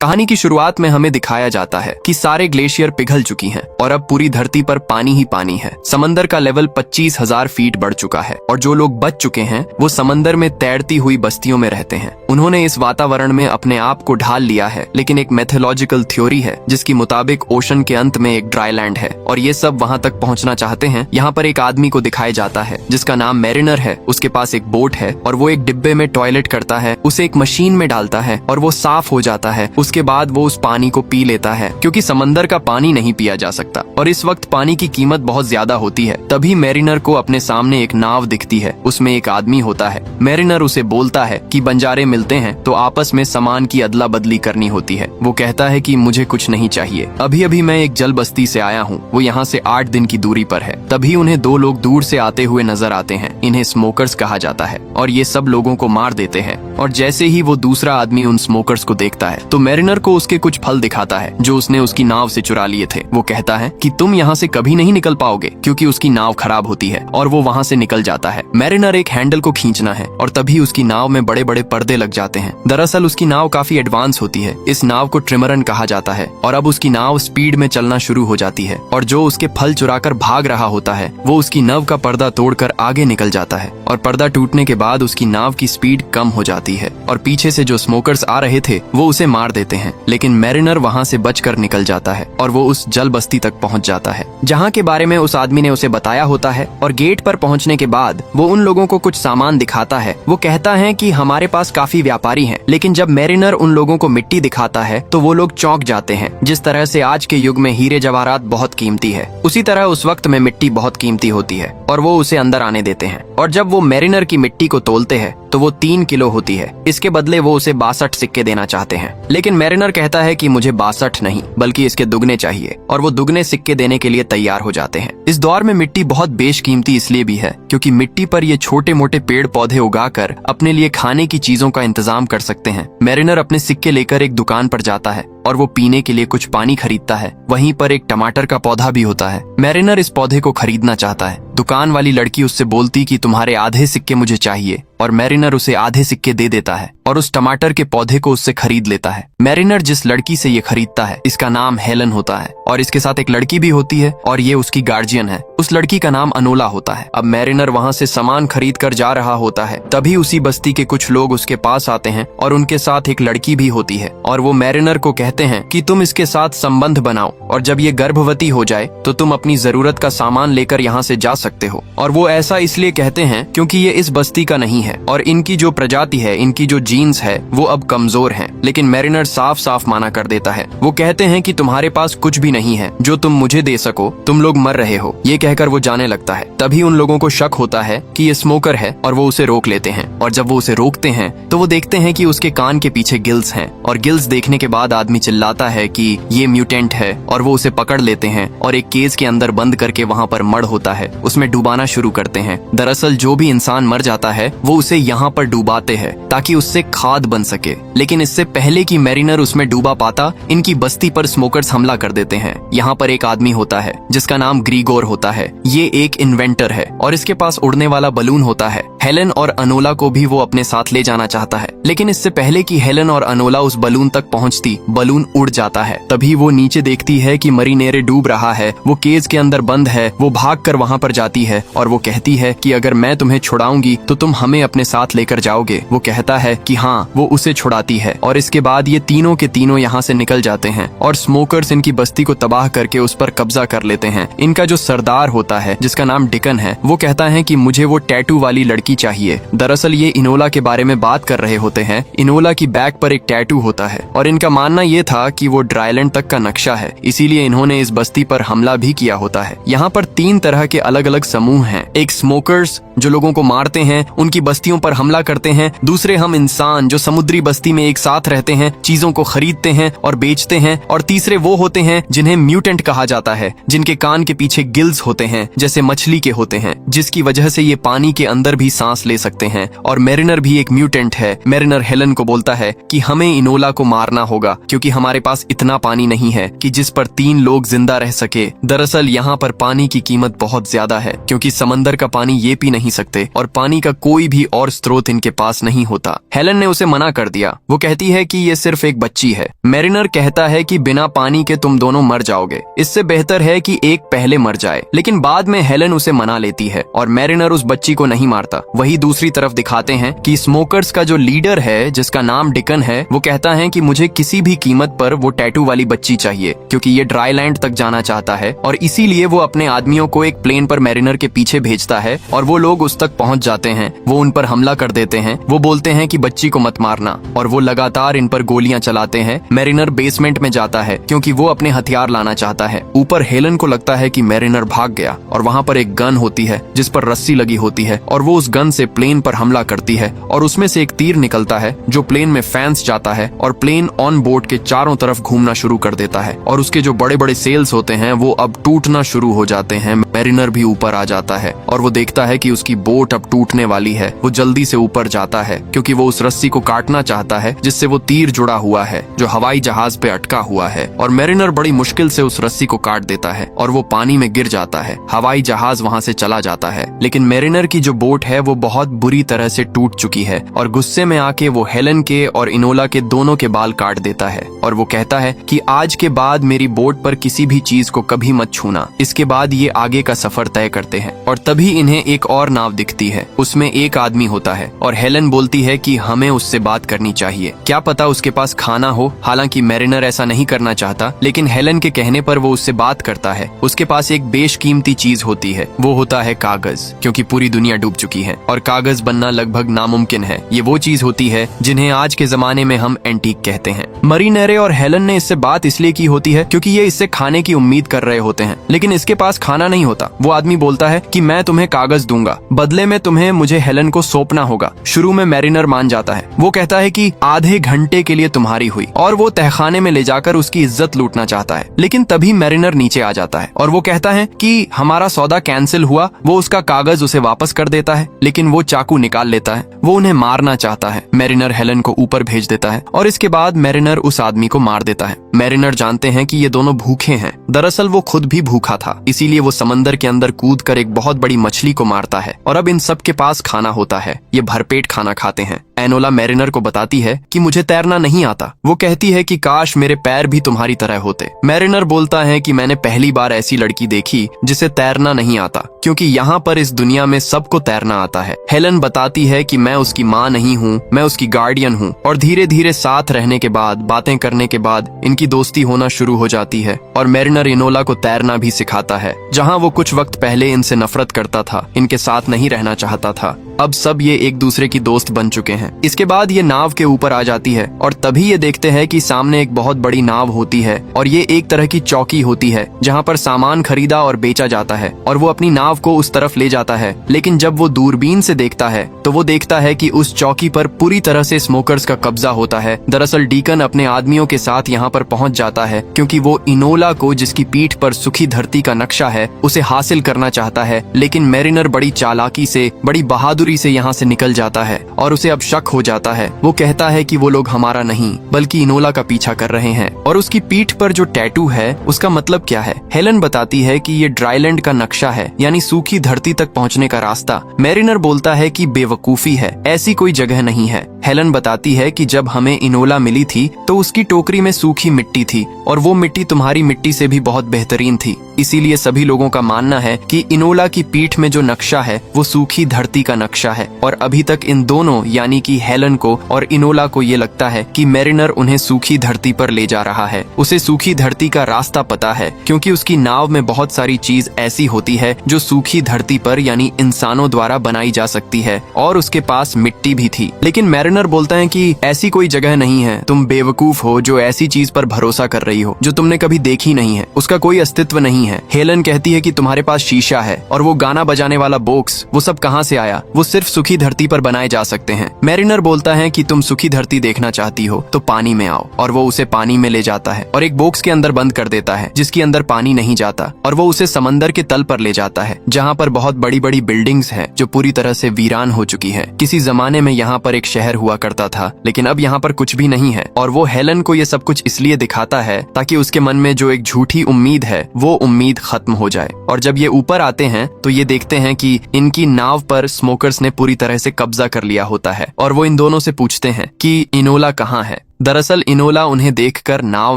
कहानी की शुरुआत में हमें दिखाया जाता है कि सारे ग्लेशियर पिघल चुकी हैं और अब पूरी धरती पर पानी ही पानी है। समंदर का लेवल 25,000 फीट बढ़ चुका है और जो लोग बच चुके हैं वो समंदर में तैरती हुई बस्तियों में रहते हैं। उन्होंने इस वातावरण में अपने आप को ढाल लिया है, लेकिन एक मैथोलॉजिकल थ्योरी है जिसके मुताबिक ओशन के अंत में एक ड्राई लैंड है और ये सब वहाँ तक पहुँचना चाहते हैं। यहाँ पर एक आदमी को दिखाया जाता है जिसका नाम मैरिनर है। उसके पास एक बोट है और वो एक डिब्बे में टॉयलेट करता है, उसे एक मशीन में डालता है और वो साफ हो जाता है। उसके बाद वो उस पानी को पी लेता है क्योंकि समंदर का पानी नहीं पिया जा सकता और इस वक्त पानी की कीमत बहुत ज्यादा होती है। तभी मैरिनर को अपने सामने एक नाव दिखती है, उसमें एक आदमी होता है। मैरिनर उसे बोलता है कि बंजारे मिलते हैं तो आपस में सामान की अदला बदली करनी होती है। वो कहता है कि मुझे कुछ नहीं चाहिए, अभी अभी मैं एक जल बस्ती से आया हूँ, वो यहाँ से 8 दिन की दूरी पर है। तभी उन्हें 2 लोग दूर से आते हुए नजर आते हैं। इन्हें स्मोकर्स कहा जाता है और ये सब लोगों को मार देते हैं। और जैसे ही वो दूसरा आदमी उन स्मोकर्स को देखता है तो मैरिनर को उसके कुछ फल दिखाता है जो उसने उसकी नाव से चुरा लिए थे। वो कहता है कि तुम यहाँ से कभी नहीं निकल पाओगे क्योंकि उसकी नाव खराब होती है और वो वहाँ से निकल जाता है। मैरिनर एक हैंडल को खींचना है और तभी उसकी नाव में बड़े बड़े पर्दे लग जाते हैं। दरअसल उसकी नाव काफी एडवांस होती है। इस नाव को ट्रिमरन कहा जाता है और अब उसकी नाव स्पीड में चलना शुरू हो जाती है और जो उसके फल चुराकर भाग रहा होता है वो उसकी नाव का पर्दा तोड़कर आगे निकल जाता है और पर्दा टूटने के बाद उसकी नाव की स्पीड कम हो जाती है और पीछे से जो स्मोकर्स आ रहे थे वो उसे मार देते हैं। लेकिन मैरिनर वहाँ से बचकर निकल जाता है और वो उस जल बस्ती तक पहुँच जाता है जहाँ के बारे में उस आदमी ने उसे बताया होता है। और गेट पर पहुँचने के बाद वो उन लोगों को कुछ सामान दिखाता है। वो कहता है कि हमारे पास काफी व्यापारी हैं, लेकिन जब मैरिनर उन लोगों को मिट्टी दिखाता है तो वो लोग चौंक जाते हैं। जिस तरह से आज के युग में हीरे जवाहरात बहुत कीमती है, उसी तरह उस वक्त में मिट्टी बहुत कीमती होती है और वो उसे अंदर आने देते हैं। और जब वो मैरिनर की मिट्टी को तोलते हैं तो वो 3 किलो होती है। इसके बदले वो उसे 62 सिक्के देना चाहते हैं, लेकिन मैरिनर कहता है कि मुझे 62 नहीं बल्कि इसके दुगने चाहिए और वो दुगने सिक्के देने के लिए तैयार हो जाते हैं। इस दौर में मिट्टी बहुत बेशकीमती इसलिए भी है क्योंकि मिट्टी पर ये छोटे मोटे पेड़ पौधे उगाकर अपने लिए खाने की चीजों का इंतजाम कर सकते हैं। मैरिनर अपने सिक्के लेकर एक दुकान पर जाता है और वो पीने के लिए कुछ पानी खरीदता है। वहीं पर एक टमाटर का पौधा भी होता है। मैरिनर इस पौधे को खरीदना चाहता है। दुकान वाली लड़की उससे बोलती कि तुम्हारे आधे सिक्के मुझे चाहिए और मैरिनर उसे आधे सिक्के दे देता है और उस टमाटर के पौधे को उससे खरीद लेता है। मैरिनर जिस लड़की से ये खरीदता है इसका नाम हेलन होता है और इसके साथ एक लड़की भी होती है और ये उसकी गार्जियन है। उस लड़की का नाम अनोला होता है। अब मैरिनर वहाँ से सामान खरीद कर जा रहा होता है, तभी उसी बस्ती के कुछ लोग उसके पास आते हैं और उनके साथ एक लड़की भी होती है और वो मैरिनर को कहते हैं कि तुम इसके साथ संबंध बनाओ और जब ये गर्भवती हो जाए तो तुम अपनी जरूरत का सामान लेकर यहाँ से जा सकते हो। और वो ऐसा इसलिए कहते हैं क्योंकि ये इस बस्ती का नहीं है और इनकी जो प्रजाति है, इनकी जो जीन्स है वो अब कमजोर हैं। लेकिन मैरिनर साफ साफ माना कर देता है। वो कहते हैं कि तुम्हारे पास कुछ भी नहीं है जो तुम मुझे दे सको, तुम लोग मर रहे हो। ये कहकर वो जाने लगता है। तभी उन लोगों को शक होता है कि ये स्मोकर है और वो उसे रोक लेते हैं और जब वो उसे रोकते हैं तो वो देखते हैं कि उसके कान के पीछे गिल्स हैं और गिल्स देखने के बाद आदमी चिल्लाता है कि ये म्यूटेंट है और वो उसे पकड़ लेते हैं और एक केज के अंदर बंद करके वहाँ पर मड़ होता है उसमें डुबाना शुरू करते हैं। दरअसल जो भी इंसान मर जाता है वो उसे यहाँ पर डुबाते हैं ताकि उससे खाद बन सके। लेकिन इससे पहले कि मैरिनर उसमें डूबा पाता, इनकी बस्ती पर स्मोकर्स हमला कर देते हैं। यहाँ पर एक आदमी होता है जिसका नाम ग्रीगोर होता है। ये एक इन्वेंटर है और इसके पास उड़ने वाला बलून होता है। हेलन और अनोला को भी वो अपने साथ ले जाना चाहता है, लेकिन इससे पहले कि हेलन और अनोला उस बलून तक पहुंचती, बलून उड़ जाता है। तभी वो नीचे देखती है कि मरीनेरे डूब रहा है, वो केज के अंदर बंद है। वो भागकर वहां पर जाती है और वो कहती है कि अगर मैं तुम्हें छुड़ाऊंगी तो तुम हमें अपने साथ लेकर जाओगे। वो कहता है कि हाँ। वो उसे छुड़ाती है और इसके बाद ये तीनों के तीनों यहाँ से निकल जाते हैं और स्मोकर्स इनकी बस्ती को तबाह करके उस पर कब्जा कर लेते हैं। इनका जो सरदार होता है जिसका नाम डिकन है, वो कहता है कि मुझे वो टैटू वाली लड़की चाहिए। दरअसल ये इनोला के बारे में बात कर रहे होते हैं। इनोला की बैक पर एक टैटू होता है और इनका मानना ये था कि वो ड्राईलैंड तक का नक्शा है, इसीलिए इन्होंने इस बस्ती पर हमला भी किया होता है। यहाँ पर 3 तरह के अलग अलग समूह हैं। एक स्मोकर्स जो लोगों को मारते हैं, उनकी बस्तियों पर हमला करते हैं। दूसरे हम इंसान जो समुद्री बस्ती में एक साथ रहते हैं, चीजों को खरीदते हैं और बेचते हैं। और तीसरे वो होते हैं जिन्हें म्यूटेंट कहा जाता है, जिनके कान के पीछे गिल्स होते हैं जैसे मछली के होते हैं, जिसकी वजह से ये पानी के अंदर भी सांस ले सकते हैं। और मैरिनर भी एक म्यूटेंट है। मैरिनर हेलन को बोलता है कि हमें इनोला को मारना होगा क्योंकि हमारे पास इतना पानी नहीं है कि जिस पर 3 लोग जिंदा रह सके। दरअसल यहाँ पर पानी की कीमत बहुत ज्यादा है क्योंकि समंदर का पानी ये पी नहीं सकते और पानी का कोई भी और स्रोत इनके पास नहीं होता। हेलन हेलन ने उसे मना कर दिया। वो कहती है कि ये सिर्फ एक बच्ची है। मैरिनर कहता है कि बिना पानी के तुम दोनों मर जाओगे, इससे बेहतर है कि एक पहले मर जाए। लेकिन बाद में हेलन उसे मना लेती है और मैरिनर उस बच्ची को नहीं मारता। वही दूसरी तरफ दिखाते हैं कि स्मोकर्स का जो लीडर है, जिसका नाम डिकन है, वो कहता है कि मुझे किसी भी कीमत पर वो टैटू वाली बच्ची चाहिए, क्योंकि ये ड्राई लैंड तक जाना चाहता है और इसीलिए वो अपने आदमियों को एक प्लेन पर मैरिनर के पीछे भेजता है और वो लोग उस तक पहुंच जाते हैं। वो उन पर हमला कर देते हैं। वो बोलते हैं कि बच्ची को मत मारना और वो लगातार इन पर गोलियां चलाते हैं। मैरिनर बेसमेंट में जाता है क्योंकि वो अपने हथियार लाना चाहता है। ऊपर हेलन को लगता है कि मैरिनर भाग गया और वहाँ पर एक गन होती है जिस पर रस्सी लगी होती है और वो उस गन से प्लेन पर हमला करती है और उसमें से एक तीर निकलता है जो प्लेन में फैंस जाता है और प्लेन ऑन बोर्ड के चारों तरफ घूमना शुरू कर देता है और उसके जो बड़े बड़े सेल्स होते हैं वो अब टूटना शुरू हो जाते हैं। मैरिनर भी ऊपर आ जाता है और वो देखता है कि उसकी बोट अब टूटने वाली है। वो जल्दी से ऊपर जाता है क्योंकि वो उस रस्सी को काटना चाहता है जिससे वो तीर जुड़ा हुआ है जो हवाई जहाज पे अटका हुआ है और मैरिनर बड़ी मुश्किल से उस रस्सी को काट देता है और वो पानी में गिर जाता है। हवाई जहाज वहाँ से चला जाता है, लेकिन मैरिनर की जो बोट है वो बहुत बुरी तरह से टूट चुकी है और गुस्से में आके वो हेलन के और इनोला के दोनों के बाल काट देता है और वो कहता है कि आज के बाद मेरी बोट पर किसी भी चीज को कभी मत छूना। इसके बाद ये आगे का सफर तय करते हैं और तभी इन्हें एक और नाव दिखती है। उसमें एक आदमी होता है और हेलन बोलती है कि हमें उससे बात करनी चाहिए, क्या पता उसके पास खाना हो। हालांकि मैरिनर ऐसा नहीं करना चाहता, लेकिन हेलन के कहने पर वो उससे बात करता है। उसके पास एक बेशकीमती चीज होती है, वो होता है कागज, क्योंकि पूरी दुनिया डूब चुकी है और कागज बनना लगभग नामुमकिन है। ये वो चीज होती है जिन्हें आज के जमाने में हम एंटीक कहते हैं। मैरिनर और हेलन ने इससे बात इसलिए की होती है क्योंकि ये इससे खाने की उम्मीद कर रहे होते हैं, लेकिन इसके पास खाना नहीं होता। वो आदमी बोलता है कि मैं तुम्हें कागज दूंगा, बदले में तुम्हें मुझे हेलन को सौंपना होगा। शुरू में मैरिनर मान जाता है। वो कहता है कि आधे घंटे के लिए तुम्हारी हुई और वो तहखाने में ले जाकर उसकी इज्जत लूटना चाहता है। लेकिन तभी मैरिनर नीचे आ जाता है और वो कहता है कि हमारा सौदा कैंसिल हुआ। वो उसका कागज उसे वापस कर देता है, लेकिन वो चाकू निकाल लेता है। वो उन्हें मारना चाहता है। मैरिनर हेलन को ऊपर भेज देता है और इसके बाद मैरिनर उस आदमी को मार देता है। मैरिनर जानते हैं कि ये दोनों भूखे हैं। दरअसल वो खुद भी भूखा था, इसीलिए वो समंदर के अंदर कूदकर एक बहुत बड़ी मछली को मारता है और अब इन सब के पास खाना होता है। ये भरपेट खाना खाते हैं। एनोला मैरिनर को बताती है कि मुझे तैरना नहीं आता। वो कहती है कि काश मेरे पैर भी तुम्हारी तरह होते। मैरिनर बोलता है कि मैंने पहली बार ऐसी लड़की देखी जिसे तैरना नहीं आता, क्योंकि यहाँ पर इस दुनिया में सबको तैरना आता है। हेलन बताती है कि मैं उसकी माँ नहीं हूँ, मैं उसकी गार्डियन हूँ और धीरे धीरे साथ रहने के बाद, बातें करने के बाद इनकी दोस्ती होना शुरू हो जाती है और मैरिनर इनोला को तैरना भी सिखाता है। जहाँ वो कुछ वक्त पहले इनसे नफरत करता था, इनके साथ नहीं रहना चाहता था, अब सब ये एक दूसरे की दोस्त बन चुके हैं। इसके बाद ये नाव के ऊपर आ जाती है और तभी ये देखते हैं कि सामने एक बहुत बड़ी नाव होती है और ये एक तरह की चौकी होती है जहाँ पर सामान खरीदा और बेचा जाता है और वो अपनी नाव को उस तरफ ले जाता है। लेकिन जब वो दूरबीन से देखता है तो वो देखता है कि उस चौकी पर पूरी तरह से स्मोकर्स का कब्जा होता है। दरअसल डीकन अपने आदमियों के साथ यहाँ पर पहुंच जाता है क्योंकि वो इनोला को, जिसकी पीठ पर सूखी धरती का नक्शा है, उसे हासिल करना चाहता है। लेकिन मैरिनर बड़ी चालाकी से, बड़ी बहादुरी से यहाँ से निकल जाता है और उसे अब शक हो जाता है। वो कहता है कि वो लोग हमारा नहीं बल्कि इनोला का पीछा कर रहे हैं और उसकी पीठ पर जो टैटू है उसका मतलब क्या है। हेलन बताती है कि ये ड्राईलैंड का नक्शा है, यानी सूखी धरती तक पहुँचने का रास्ता। मैरिनर बोलता है कि बेवकूफी है, ऐसी कोई जगह नहीं है। हेलन बताती है कि जब हमें इनोला मिली थी तो उसकी टोकरी में सूखी मिट्टी थी और वो मिट्टी तुम्हारी मिट्टी से भी बहुत बेहतरीन थी। इसीलिए सभी लोगों का मानना है कि इनोला की पीठ में जो नक्शा है वो सूखी धरती का नक्शा है और अभी तक इन दोनों, यानी कि हेलन को और इनोला को ये लगता है कि मैरिनर उन्हें सूखी धरती पर ले जा रहा है। उसे सूखी धरती का रास्ता पता है क्योंकि उसकी नाव में बहुत सारी चीज ऐसी होती है जो सूखी धरती पर, यानी इंसानों द्वारा बनाई जा सकती है और उसके पास मिट्टी भी थी। लेकिन मैरिनर बोलता है कि ऐसी कोई जगह नहीं है, तुम बेवकूफ हो जो ऐसी चीज पर भरोसा कर रही हो जो तुमने कभी देखी नहीं है, उसका कोई अस्तित्व नहीं है। हेलन कहती है कि तुम्हारे पास शीशा है और वो गाना बजाने वाला बॉक्स, वो सब कहाँ से आया? वो सिर्फ सूखी धरती पर बनाए जा सकते हैं। मैरिनर बोलता है कि तुम सूखी धरती देखना चाहती हो तो पानी में आओ और वो उसे पानी में ले जाता है और एक बॉक्स के अंदर बंद कर देता है जिसके अंदर पानी नहीं जाता और वो उसे समंदर के तल पर ले जाता है जहाँ पर बहुत बड़ी बड़ी बिल्डिंग्स है जो पूरी तरह से वीरान हो चुकी है। किसी जमाने में यहाँ पर एक शहर हुआ करता था, लेकिन अब यहाँ पर कुछ भी नहीं है और वो हेलन को ये सब कुछ इसलिए दिखाता है ताकि उसके मन में जो एक झूठी उम्मीद है वो उम्मीद खत्म हो जाए। और जब ये ऊपर आते हैं तो ये देखते हैं कि इनकी नाव पर स्मोकर्स ने पूरी तरह से कब्जा कर लिया होता है और वो इन दोनों से पूछते हैं कि इनोला कहाँ है। दरअसल इनोला उन्हें देखकर नाव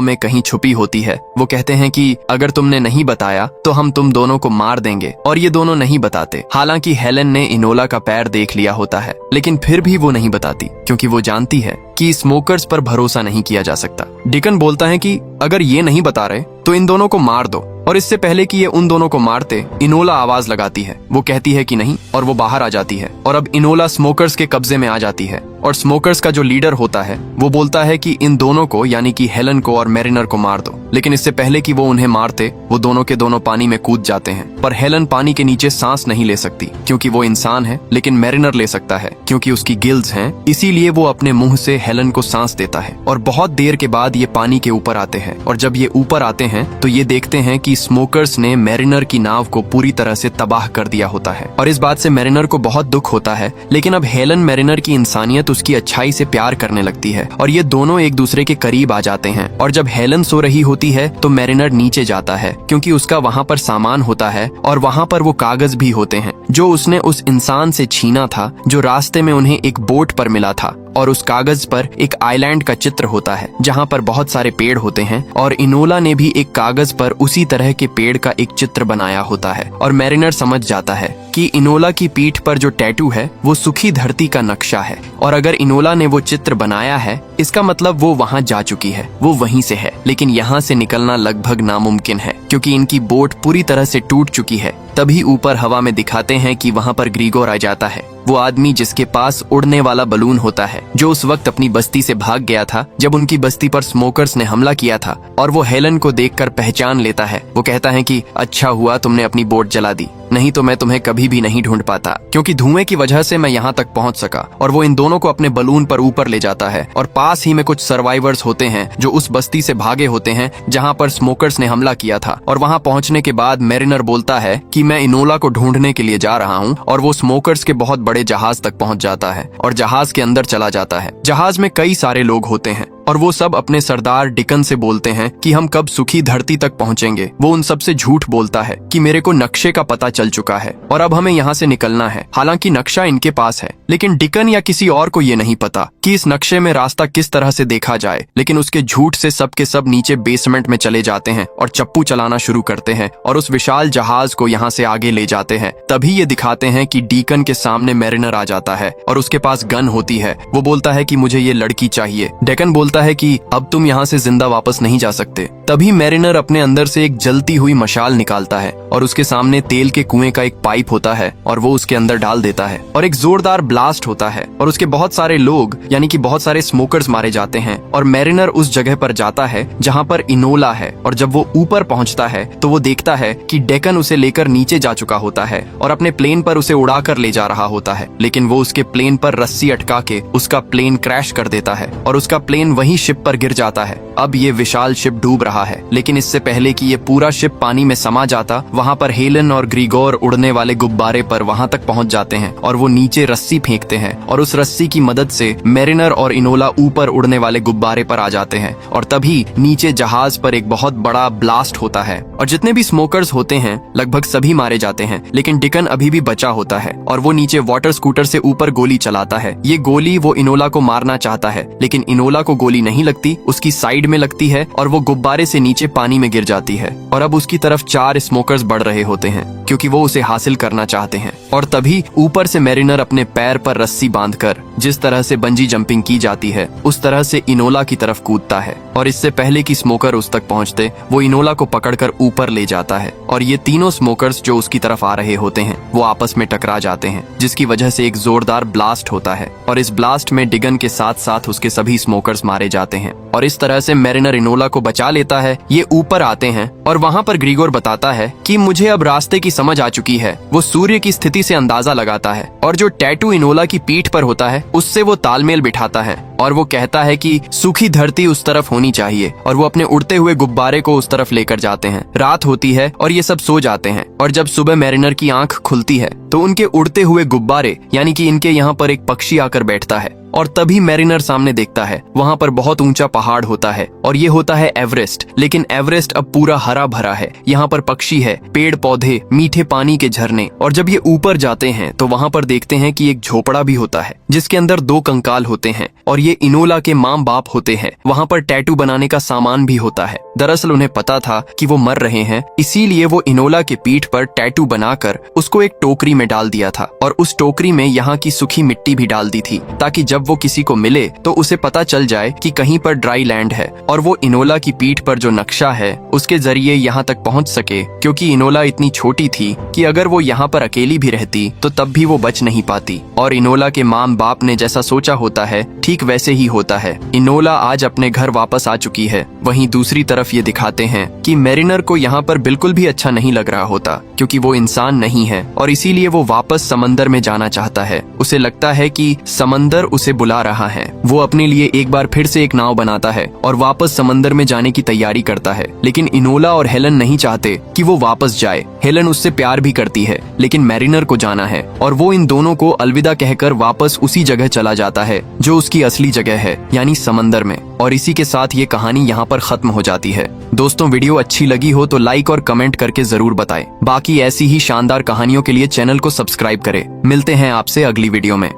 में कहीं छुपी होती है। वो कहते हैं कि अगर तुमने नहीं बताया तो हम तुम दोनों को मार देंगे, और ये दोनों नहीं बताते। हालांकि हेलन ने इनोला का पैर देख लिया होता है, लेकिन फिर भी वो नहीं बताती क्योंकि वो जानती है कि स्मोकर्स पर भरोसा नहीं किया जा सकता। डिकन बोलता है कि अगर ये नहीं बता रहे तो इन दोनों को मार दो, और इससे पहले कि ये उन दोनों को मारते, इनोला आवाज लगाती है। वो कहती है कि नहीं, और वो बाहर आ जाती है। और अब इनोला स्मोकर्स के कब्जे में आ जाती है, और स्मोकर्स का जो लीडर होता है वो बोलता है कि इन दोनों को, यानी कि हेलन को और मैरिनर को मार दो। लेकिन इससे पहले कि वो उन्हें मारते, वो दोनों के दोनों पानी में कूद जाते हैं। पर हेलन पानी के नीचे सांस नहीं ले सकती क्योंकि वो इंसान है, लेकिन मैरिनर ले सकता है क्योंकि उसकी गिल्स हैं। इसीलिए वो अपने मुंह से हेलन को सांस देता है, और बहुत देर के बाद ये पानी के ऊपर आते हैं। और जब ये ऊपर आते हैं तो ये देखते हैं कि स्मोकर्स ने मैरिनर की नाव को पूरी तरह से तबाह कर दिया होता है। और इस बात से मैरिनर को बहुत दुख होता है, लेकिन अब हेलन मैरिनर की इंसानियत, उसकी अच्छाई से प्यार करने लगती है, और ये दोनों एक दूसरे के करीब आ जाते हैं। और जब हेलन सो रही होती है तो मैरिनर नीचे जाता है क्योंकि उसका वहाँ पर सामान होता है, और वहाँ पर वो कागज भी होते हैं जो उसने उस इंसान से छीना था जो रास्ते में उन्हें एक बोट पर मिला था। और उस कागज पर एक आइलैंड का चित्र होता है जहाँ पर बहुत सारे पेड़ होते हैं, और इनोला ने भी एक कागज पर उसी तरह के पेड़ का एक चित्र बनाया होता है। और मैरिनर समझ जाता है कि इनोला की पीठ पर जो टैटू है वो सूखी धरती का नक्शा है, और अगर इनोला ने वो चित्र बनाया है इसका मतलब वो वहाँ जा चुकी है, वो वहीं से है। लेकिन यहाँ से निकलना लगभग नामुमकिन है क्योंकि इनकी बोट पूरी तरह से टूट चुकी है। तभी ऊपर हवा में दिखाते हैं कि वहाँ पर ग्रीगोर आ जाता है, वो आदमी जिसके पास उड़ने वाला बलून होता है, जो उस वक्त अपनी बस्ती से भाग गया था जब उनकी बस्ती पर स्मोकर्स ने हमला किया था। और वो हेलन को देखकर पहचान लेता है। वो कहता है कि अच्छा हुआ तुमने अपनी बोट जला दी, नहीं तो मैं तुम्हें कभी भी नहीं ढूंढ पाता, क्योंकि धुएं की वजह से मैं यहाँ तक पहुँच सका। और वो इन दोनों को अपने बलून पर ऊपर ले जाता है, और पास ही में कुछ सर्वाइवर्स होते हैं जो उस बस्ती से भागे होते हैं जहाँ पर स्मोकर्स ने हमला किया था। और वहाँ पहुँचने के बाद मैरिनर बोलता है कि मैं इनोला को ढूंढने के लिए जा रहा हूँ, और वो स्मोकर्स के बहुत बड़े जहाज तक पहुँच जाता है और जहाज के अंदर चला जाता है। जहाज में कई सारे लोग होते हैं और वो सब अपने सरदार डिकन से बोलते हैं कि हम कब सूखी धरती तक पहुंचेंगे। वो उन सब से झूठ बोलता है कि मेरे को नक्शे का पता चल चुका है और अब हमें यहाँ से निकलना है। हालांकि नक्शा इनके पास है, लेकिन डिकन या किसी और को ये नहीं पता कि इस नक्शे में रास्ता किस तरह से देखा जाए। लेकिन उसके झूठ से सब के सब नीचे बेसमेंट में चले जाते हैं और चप्पू चलाना शुरू करते हैं और उस विशाल जहाज को यहाँ से आगे ले जाते हैं। तभी ये दिखाते हैं कि डिकन के सामने मैरिनर आ जाता है और उसके पास गन होती है। वो बोलता है कि मुझे ये लड़की चाहिए। डेकन बोलता है कि अब तुम यहाँ से जिंदा वापस नहीं जा सकते। तभी मैरिनर अपने अंदर से एक जलती हुई मशाल निकालता है और उसके सामने तेल के कुएं का एक पाइप होता है और वो उसके अंदर डाल देता है और एक जोरदार ब्लास्ट होता है और उसके बहुत सारे लोग यानी कि बहुत सारे स्मोकर्स मारे जाते हैं। और मैरिनर उस जगह पर जाता है जहाँ पर इनोला है और जब वो ऊपर पहुँचता है तो वो देखता है कि डेकन उसे लेकर नीचे जा चुका होता है और अपने प्लेन पर उसे उड़ाकर ले जा रहा होता है। लेकिन वो उसके प्लेन पर रस्सी अटका के उसका प्लेन क्रैश कर देता है और उसका प्लेन वही शिप पर गिर जाता है। अब ये विशाल शिप डूब रहा है, लेकिन इससे पहले कि ये पूरा शिप पानी में समा जाता, वहाँ पर हेलन और ग्रीगोर उड़ने वाले गुब्बारे पर वहाँ तक पहुँच जाते हैं और वो नीचे रस्सी फेंकते हैं और उस रस्सी की मदद से मैरिनर और इनोला ऊपर उड़ने वाले गुब्बारे पर आ जाते हैं। और तभी नीचे जहाज पर एक बहुत बड़ा ब्लास्ट होता है और जितने भी स्मोकर्स होते हैं लगभग सभी मारे जाते हैं, लेकिन डिकन अभी भी बचा होता है और वो नीचे वाटर स्कूटर से ऊपर गोली चलाता है। ये गोली वो इनोला को मारना चाहता है, लेकिन इनोला को गोली नहीं लगती, उसकी साइड में लगती है और वो गुब्बारे से नीचे पानी में गिर जाती है। और अब उसकी तरफ 4 स्मोकर्स बढ़ रहे होते हैं क्योंकि वो उसे हासिल करना चाहते हैं। और तभी ऊपर से मैरिनर अपने पैर पर रस्सी बांधकर जिस तरह से बंजी जंपिंग की जाती है उस तरह से इनोला की तरफ कूदता है और इससे पहले कि स्मोकर उस तक पहुंचते वो इनोला को पकड़कर ऊपर ले जाता है। और ये तीनों स्मोकर्स जो उसकी तरफ आ रहे होते हैं वो आपस में टकरा जाते हैं, जिसकी वजह से एक जोरदार ब्लास्ट होता है और इस ब्लास्ट में डिगन के साथ साथ उसके सभी स्मोकर्स मारे जाते हैं। और इस तरह से मैरिनर इनोला को बचा लेता है। ये ऊपर आते हैं और वहाँ पर ग्रीगोर बताता है कि मुझे अब रास्ते की समझ आ चुकी है। वो सूर्य की स्थिति से अंदाजा लगाता है और जो टैटू इनोला की पीठ पर होता है उससे वो तालमेल बिठाता है और वो कहता है कि सूखी धरती उस तरफ होनी चाहिए और वो अपने उड़ते हुए गुब्बारे को उस तरफ लेकर जाते हैं। रात होती है और ये सब सो जाते हैं और जब सुबह मैरिनर की आंख खुलती है तो उनके उड़ते हुए गुब्बारे यानी कि इनके यहाँ पर एक पक्षी आकर बैठता है और तभी मैरिनर सामने देखता है वहाँ पर बहुत ऊंचा पहाड़ होता है और ये होता है एवरेस्ट। लेकिन एवरेस्ट अब पूरा हरा भरा है, यहाँ पर पक्षी है, पेड़ पौधे, मीठे पानी के झरने। और जब ये ऊपर जाते हैं तो वहाँ पर देखते हैं कि एक झोपड़ा भी होता है जिसके अंदर 2 कंकाल होते हैं और ये इनोला के माँ बाप होते हैं। वहाँ पर टैटू बनाने का सामान भी होता है। दरअसल उन्हें पता था कि वो मर रहे हैं, इसीलिए वो इनोला के पीठ पर टैटू बनाकर उसको एक टोकरी में डाल दिया था और उस टोकरी में यहाँ की सूखी मिट्टी भी डाल दी थी ताकि जब वो किसी को मिले तो उसे पता चल जाए कि कहीं पर ड्राई लैंड है और वो इनोला की पीठ पर जो नक्शा है उसके जरिए यहाँ तक पहुँच सके। क्योंकि इनोला इतनी छोटी थी कि अगर वो यहाँ पर अकेली भी रहती तो तब भी वो बच नहीं पाती। और इनोला के माँ बाप ने जैसा सोचा होता है ठीक वैसे ही होता है। इनोला आज अपने घर वापस आ चुकी है। वहीं दूसरी तरफ ये दिखाते हैं कि मैरिनर को यहाँ पर बिल्कुल भी अच्छा नहीं लग रहा होता क्योंकि वो इंसान नहीं है और इसीलिए वो वापस समंदर में जाना चाहता है। उसे लगता है कि समंदर उसे बुला रहा है। वो अपने लिए एक बार फिर से एक नाव बनाता है और वापस समंदर में जाने की तैयारी करता है। लेकिन इनोला और हेलन नहीं चाहते कि वो वापस जाए। हेलन उससे प्यार भी करती है लेकिन मैरिनर को जाना है और वो इन दोनों को अलविदा कहकर वापस उसी जगह चला जाता है जो उसकी असली जगह है, यानी समंदर में। और इसी के साथ ये कहानी यहाँ पर खत्म हो जाती है। दोस्तों, वीडियो अच्छी लगी हो तो लाइक और कमेंट करके जरूर बताएं। बाकी ऐसी ही शानदार कहानियों के लिए चैनल को सब्सक्राइब करें। मिलते हैं आपसे अगली वीडियो में।